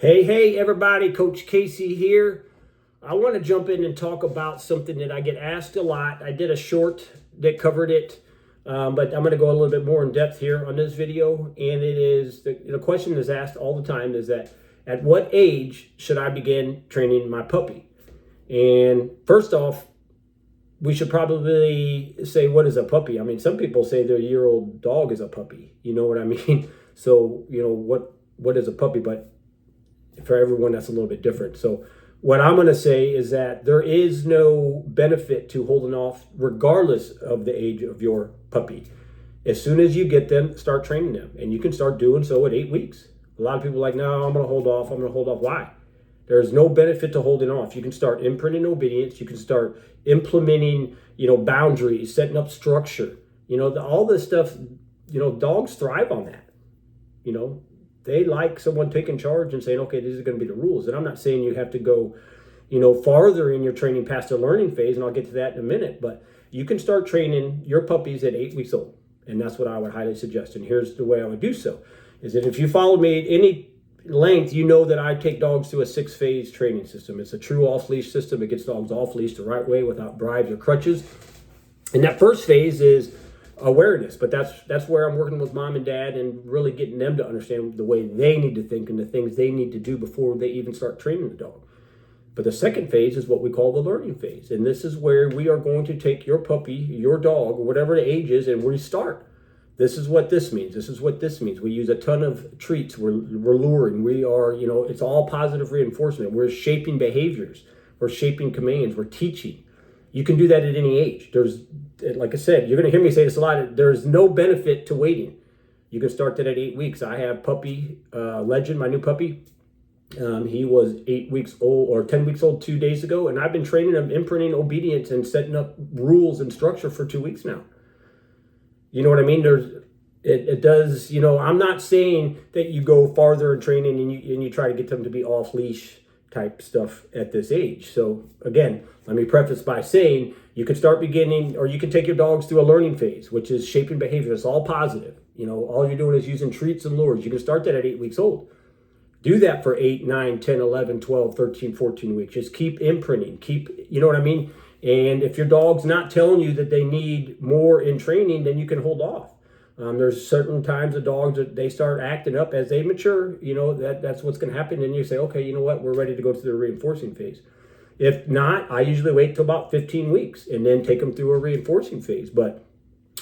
Hey, everybody, Coach Casey here. I want to jump in and talk about something that I get asked a lot. I did a short that covered it, but I'm going to go a little bit more in depth here on this video. And it is the question is asked all the time is that at what age should I begin training my puppy? And first off, we should probably say, what is a puppy? I mean, some people say their year-old dog is a puppy. You know what I mean? So, what is a puppy? But for everyone, that's a little bit different. So what I'm going to say is that there is no benefit to holding off regardless of the age of your puppy. As soon as you get them, start training them. And you can start doing so at 8 weeks. A lot of people are like, no, I'm going to hold off. I'm going to hold off. Why? There's no benefit to holding off. You can start imprinting obedience. You can start implementing, boundaries, setting up structure. All this stuff, dogs thrive on that. They like someone taking charge and saying, okay, these are going to be the rules. And I'm not saying you have to go, farther in your training past the learning phase, and I'll get to that in a minute. But you can start training your puppies at 8 weeks old. And that's what I would highly suggest. And here's the way I would do so, is that if you followed me at any length, you know that I take dogs through a 6-phase training system. It's a true off-leash system. It gets dogs off-leash the right way without bribes or crutches. And that first phase is awareness, but that's where I'm working with mom and dad and really getting them to understand the way they need to think and the things they need to do before they even start training the dog. But the second phase is what we call the learning phase. And this is where we are going to take your puppy, your dog, or whatever the age is, and restart. This is what this means. This is what this means. We use a ton of treats. We're luring. We are, it's all positive reinforcement. We're shaping behaviors. We're shaping commands. We're teaching. You can do that at any age. Like I said, you're going to hear me say this a lot. There's no benefit to waiting. You can start that at 8 weeks. I have puppy Legend, my new puppy. He was 8 weeks old or 10 weeks old 2 days ago, and I've been training him, imprinting obedience and setting up rules and structure for 2 weeks now. You know what I mean? It does. I'm not saying that you go farther in training and you try to get them to be off leash type stuff at this age. So again, let me preface by saying you can start beginning, or you can take your dogs through a learning phase, which is shaping behavior. It's all positive. All you're doing is using treats and lures. You can start that at 8 weeks old. Do that for 8, 9, 10, 11, 12, 13, 14 weeks. Just keep imprinting. You know what I mean? And if your dog's not telling you that they need more in training, then you can hold off. There's certain times the dogs, they start acting up as they mature. That's what's going to happen. And you say, okay, you know what? We're ready to go to the reinforcing phase. If not, I usually wait till about 15 weeks and then take them through a reinforcing phase. But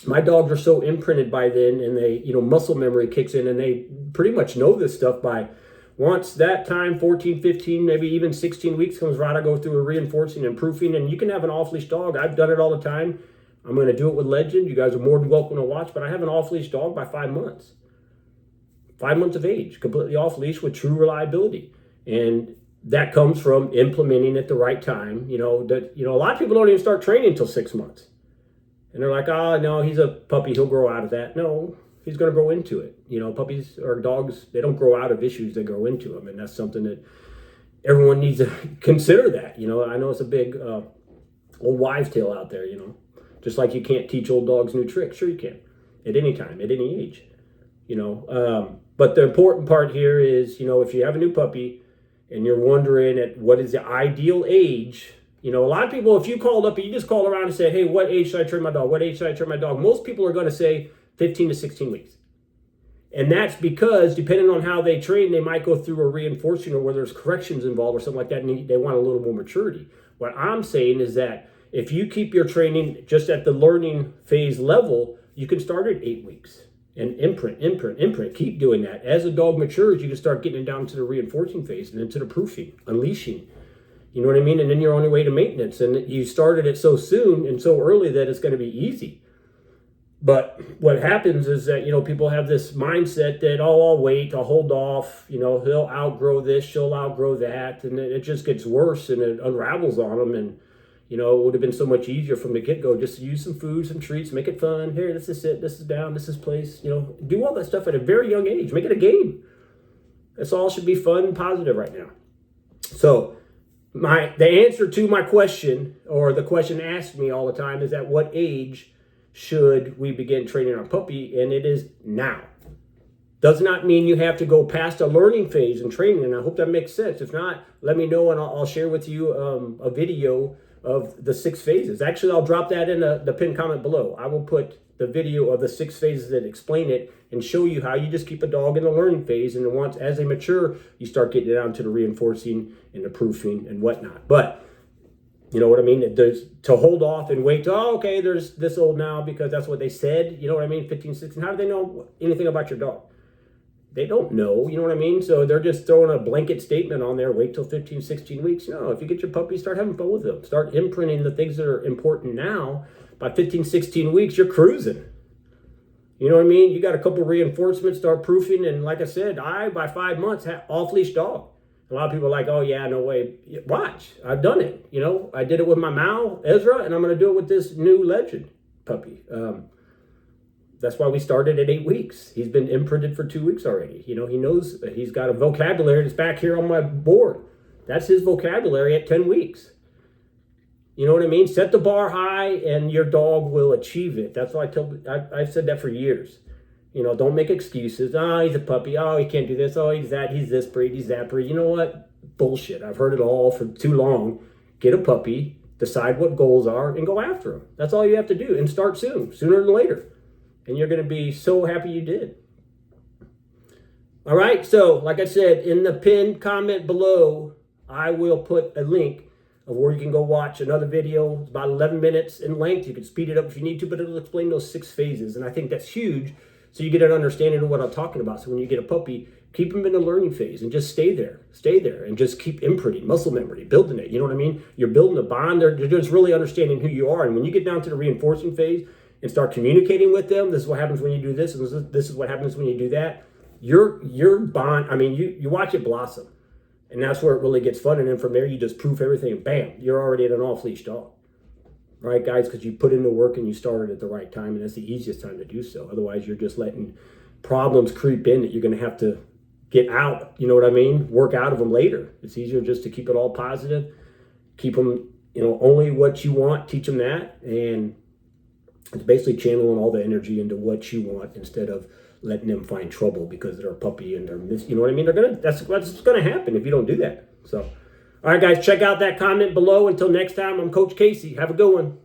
my dogs are so imprinted by then, and they, muscle memory kicks in, and they pretty much know this stuff by once that time, 14, 15, maybe even 16 weeks comes around, I go through a reinforcing and proofing, and you can have an off-leash dog. I've done it all the time. I'm going to do it with Legend. You guys are more than welcome to watch, but I have an off-leash dog by 5 months. 5 months of age, completely off-leash with true reliability. And that comes from implementing at the right time. A lot of people don't even start training until 6 months. And they're like, oh, no, he's a puppy. He'll grow out of that. No, he's going to grow into it. Puppies or dogs, they don't grow out of issues. They grow into them. And that's something that everyone needs to consider that. I know it's a big old wives' tale out there, Just like you can't teach old dogs new tricks. Sure you can. At any time, at any age. But the important part here is, if you have a new puppy and you're wondering at what is the ideal age, a lot of people, if you called up and you just call around and say, hey, what age should I train my dog? What age should I train my dog? Most people are going to say 15 to 16 weeks. And that's because depending on how they train, they might go through a reinforcing or where there's corrections involved or something like that, and they want a little more maturity. What I'm saying is that if you keep your training just at the learning phase level, you can start at 8 weeks and imprint. Keep doing that. As a dog matures, you can start getting it down to the reinforcing phase and into the proofing, unleashing. You know what I mean? And then you're on your way to maintenance. And you started it so soon and so early that it's going to be easy. But what happens is that, people have this mindset that, oh, I'll wait, I'll hold off, he'll outgrow this, she'll outgrow that. And it just gets worse and it unravels on them. And, it would have been so much easier from the get-go just to use some food, some treats, make it fun. Here, this is sit, this is down, this is place. Do all that stuff at a very young age. Make it a game. That's all should be fun and positive right now. So the answer to my question, or the question asked me all the time, is at what age should we begin training our puppy? And it is now. Does not mean you have to go past a learning phase and training. And I hope that makes sense. If not, let me know and I'll share with you a video of the 6 phases. Actually, I'll drop that in the pinned comment below. I will put the video of the 6 phases that explain it and show you how you just keep a dog in the learning phase. And then once, as they mature, you start getting down to the reinforcing and the proofing and whatnot. But you know what I mean? There's to hold off and wait. Oh, okay, there's this old now because that's what they said. You know what I mean? 15, 16. How do they know anything about your dog? They don't know. You know what I mean? So they're just throwing a blanket statement on there. Wait till 15, 16 weeks. No, if you get your puppy, start having fun with them. Start imprinting the things that are important now. By 15, 16 weeks, you're cruising. You know what I mean? You got a couple reinforcements, start proofing. And like I said, by 5 months, had off-leash dog. A lot of people are like, oh, yeah, no way. Watch. I've done it. You know, I did it with my Mao, Ezra, and I'm going to do it with this new Legend puppy. That's why we started at 8 weeks. He's been imprinted for 2 weeks already. You know, he knows he's got a vocabulary that's back here on my board. That's his vocabulary at 10 weeks. You know what I mean? Set the bar high and your dog will achieve it. That's why I've said that for years. You know, don't make excuses. Oh, he's a puppy. Oh, he can't do this. Oh, he's that. He's this breed. He's that breed. You know what? Bullshit. I've heard it all for too long. Get a puppy, decide what goals are, and go after them. That's all you have to do. And start soon, sooner than later. And you're going to be so happy you did. All right. So, like I said, in the pinned comment below, I will put a link of where you can go watch another video. It's about 11 minutes in length. You can speed it up if you need to, but it'll explain those 6 phases. And I think that's huge. So you get an understanding of what I'm talking about. So when you get a puppy, keep them in the learning phase and just stay there, and just keep imprinting, muscle memory, building it. You know what I mean? You're building a bond. They're just really understanding who you are. And when you get down to the reinforcing phase and start communicating with them, this is what happens when you do this, and this is what happens when you do that. Your bond, I mean, you watch it blossom. And that's where it really gets fun. And then from there, you just proof everything. And bam, you're already at an off-leash dog. Right, guys? Because you put in the work and you started at the right time. And that's the easiest time to do so. Otherwise, you're just letting problems creep in that you're going to have to get out. You know what I mean? Work out of them later. It's easier just to keep it all positive. Keep them, you know, only what you want. Teach them that. And it's basically channeling all the energy into what you want instead of letting them find trouble because they're a puppy and you know what I mean? That's what's going to happen if you don't do that. So, all right, guys, check out that comment below. Until next time, I'm Coach Casey. Have a good one.